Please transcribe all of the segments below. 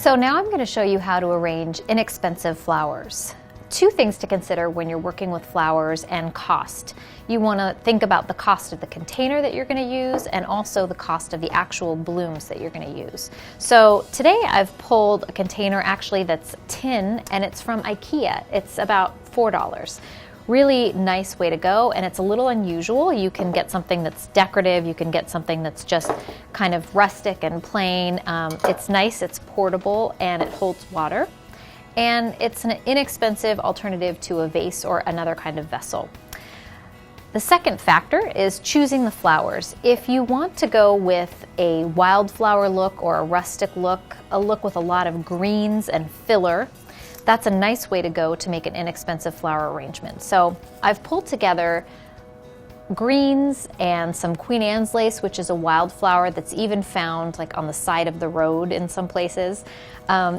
So now I'm going to show you how to arrange inexpensive flowers. Two things to consider when you're working with flowers and cost. You want to think about the cost of the container that you're going to use and also the cost of the actual blooms that you're going to use. So today I've pulled a container actually that's tin and it's from IKEA. It's about $4. Really nice way to go, and it's a little unusual. You can get something that's decorative, you can get something that's just kind of rustic and plain. It's nice, it's portable, and it holds water. And it's an inexpensive alternative to a vase or another kind of vessel. The second factor is choosing the flowers. If you want to go with a wildflower look or a rustic look, a look with a lot of greens and filler, that's a nice way to go to make an inexpensive flower arrangement. So I've pulled together greens and some Queen Anne's lace, which is a wildflower that's even found like on the side of the road in some places.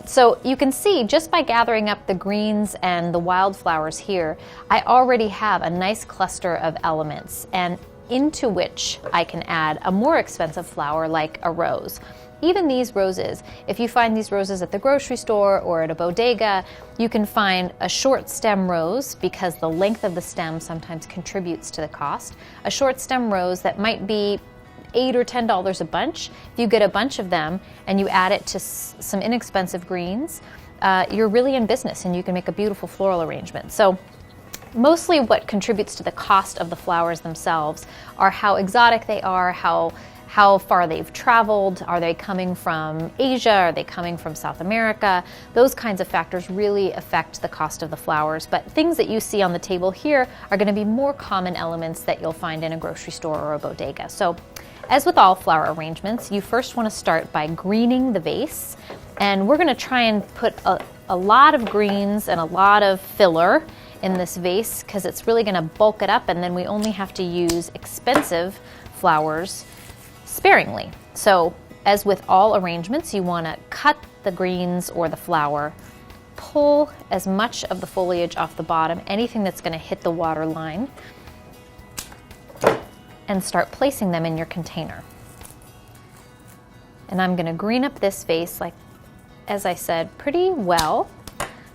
So you can see just by gathering up the greens and the wildflowers here, I already have a nice cluster of elements and into which I can add a more expensive flower like a rose. Even these roses, if you find these roses at the grocery store or at a bodega, you can find a short stem rose because the length of the stem sometimes contributes to the cost. A short stem rose that might be $8 or $10 a bunch. If you get a bunch of them and you add it to some inexpensive greens, you're really in business and you can make a beautiful floral arrangement. So mostly what contributes to the cost of the flowers themselves are how exotic they are, how far they've traveled, are they coming from Asia, are they coming from South America? Those kinds of factors really affect the cost of the flowers, but things that you see on the table here are going to be more common elements that you'll find in a grocery store or a bodega. So as with all flower arrangements, you first want to start by greening the vase, and we're going to try and put a lot of greens and a lot of filler in this vase because it's really going to bulk it up, and then we only have to use expensive flowers sparingly. So as with all arrangements, you want to cut the greens or the flower, pull as much of the foliage off the bottom, anything that's going to hit the water line, and start placing them in your container. And I'm going to green up this vase, like as I said, pretty well.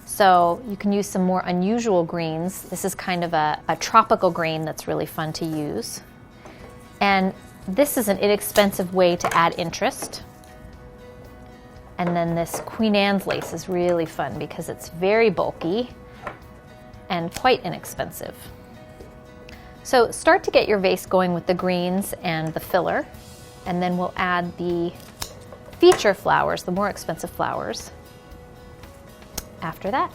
So you can use some more unusual greens. This is kind of a tropical green that's really fun to use. And this is an inexpensive way to add interest. And then this Queen Anne's lace is really fun because it's very bulky and quite inexpensive. So start to get your vase going with the greens and the filler, and then we'll add the feature flowers, the more expensive flowers, after that.